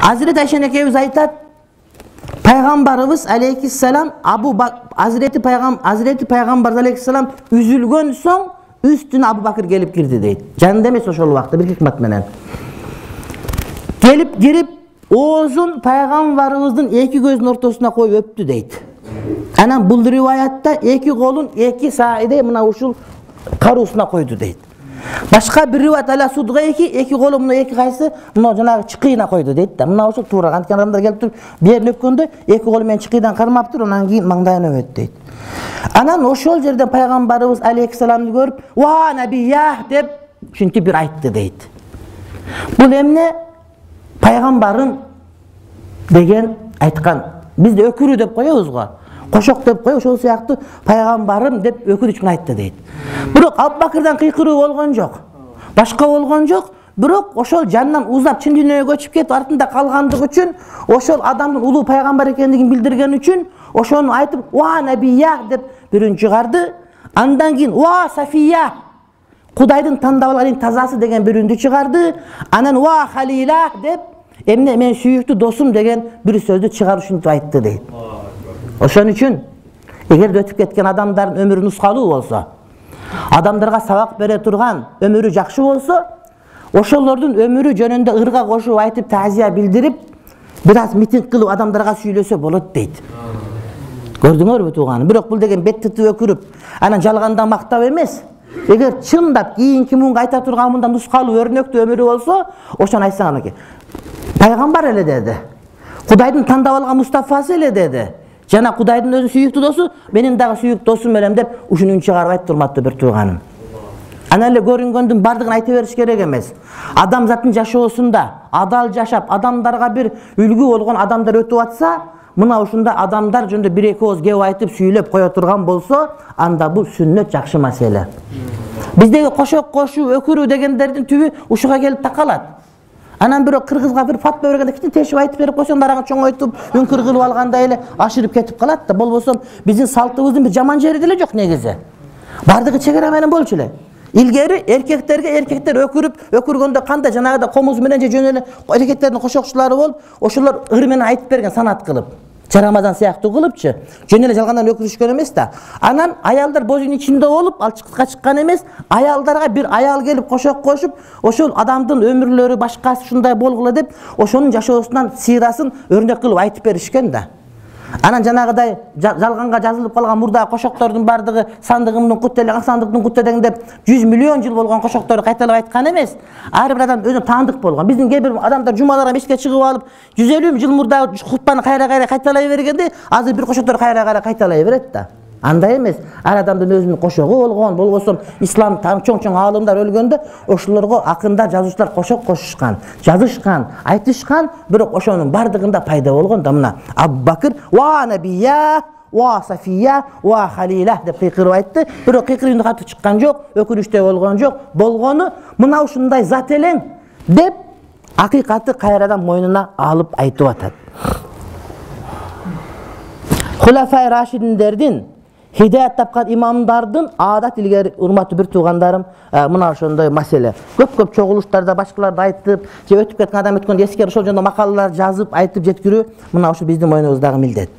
Hazreti Ayşe ekebimiz aytat, Peygamberimiz aleyhisselam Hazreti Peygamber aleyhisselam üzülgön son üstüne Abu Bakır gelip girdi deydi. Canında emes oşol vakti bir hikmet menen. Gelip girip oğuzun Peygamberimizin iki gözünün ortasına koyup öptü deydi. Anan bu rivayatta iki kolun iki saide mına uşul karusuna koydu deydi. Başka bir rivayet ala sudga iki kolun mına iki kaysı mına janağı çıkıyına koydu deydi. Mına uşul tuğra antken adamlar gelip turup bir yerini öpkönde iki kolun men çıkıydan karmaptır ondan keyin mangdayına öptü deydi. Anan oşol yerden Peygamberimiz aleyhisselam'ı görüp "Va nebiyyah" dep şunti bir aytты deydi. Bu emne Peygamberim degen aytkan. Biz de ökürü dep koyuyoruz go. Koşok dep koyuyoruz. Ошол сыяктуу Peygamberim dep ökürü үчүн aytты deydi. Бирок Abu Bakırdan kıykırığı bolgon жок. Başka bolgon жок. Бирок ошол жанынан узап чын дүйнөгө көчүп кетип артында калгандыгы үчүн, ошол адамдын улуу пайгамбар экендигин билдирген үчүн, ошону айтып "Ва набия" деп бирин чыгарды. Андан кийин "Ва Сафия" Кудайдын тандап алган тазасы деген бирүндү чыгарды. Анан "Ва Халила" деп эмне мен сүйүктүү досум деген бир сөздү чыгарышын айтты дейт. Ошон үчүн эгерде өтүп кеткен адамдардын өмүрү нускалуу болсо, адамдарга сабак бере турган өмүрү жакшы болсо, ошолордун өмүрү жөнүндө ырга кошуп айтып таазия билдирип, бир аз митинг кылып адамдарга сүйлөсө болот дейт. Көрдүңөрбү тууганым? Бирок бул деген беттити өкүрүп, анан жалганда мактап эмес. Эгер чындап кийинки муңга айта турган мындан нускалуу өрнөктүү өмүрү болсо, ошону айтсаң анакей. Пайгамбар эле деди. Кудайдын тандап алган Мустафасы эле деди. Жана Кудайдын өзү сүйүктүү досу, менин дагы сүйүктүү досум элем деп ушунун чыгарып айтып турматтı бир тууганым. Ана эле көрүнгөндүн бардыгын айта бериш керек эмес. Адамзаттын жашоосунда адал жашап, адамдарга бир үлгү болгон адамдар өтүп атса, мына ушунда адамдар жөнүндө бир эки ооз кеп айтып сүйлөп кое турган болсо, анда бул сүннөт жакшы маселе. Биздеги кошок кошуу, өкүрүү дегендердин түбү ушуга келип такалат. Анан бирок кыргызга бир фатва бергенде кичине тешип айтып берип койсоң, дарагы чоңойтуп, үңкүр кылып алгандай эле ашырып кетип калат да. Болбосо биздин салтыбыздын бир жаман жери деле жок негизи. Бардыгы чегара менен болчу эле. Илгери эркектер өкүргөндө кандай жанагыда комуз менен же жөн эле эркектердин кошокчулары болуп, ошолор ыр менен айтып берген санат кылып. Жарамадан сыяктуу кылыпчы. Жөн эле жалгандан өкүрүшкөн эмес да. Анан аялдар бозун ичинде болуп, алчыкка чыккан эмес, аялдарга бир аял келип кошок кошуп, ошол адамдын өмүрлөрү башкасы ушундай болгула деп, ошонун жашоосунан сыйрасын өрнөк кылып айтып беришкен да. Анан жанагыдай жалганга жазылып калган мурда кошоктордун бардыгы сандыгымдын куттеле, сандыктын куттелең деп 100 миллион жыл болгон кошокторду кайталап айткан эмес. Ар бир адам өзүнө таандык болгон. Биздин кээ бир адамдар жумаларга мешитке чыгып алып, 150 жыл мурда хутбаны кайра кайталай бергенде, азыр бир кошоктор кайра кайталай берет да. Андай эмес. Ар адамдын өзүнүн кошогу болгон, болбосо ислам чоң аалымдар өлгөндө ошолорго акындар, жазуучулар кошок кошушкан, жазышкан, айтышкан, бирок ошонун бардыгында пайда болгон да мына Абу Бакыр "Ва набия, ва Сафия, ва Халила" деп кыйкырып айтты. Бирок кыйкырып катып чыккан жок, өкүнүчтүү болгон жок. Болгону мына ушундай зат элең деп акыйкатты кайрадан мойнуна алып айтып атат. Хулафай Рашидиндердин Hidayet tapkan imamdardın adat ilgeri urmatı bir tuğandarım mına ошондой маселе. Көп чогулуштарда башкаларда айтып, же өтүп кеткен адам өткөндө эскерип ошол жөнүндө макалалар жазып, айтып жеткирүү мына ошо биздин мойнубуздагы милдет.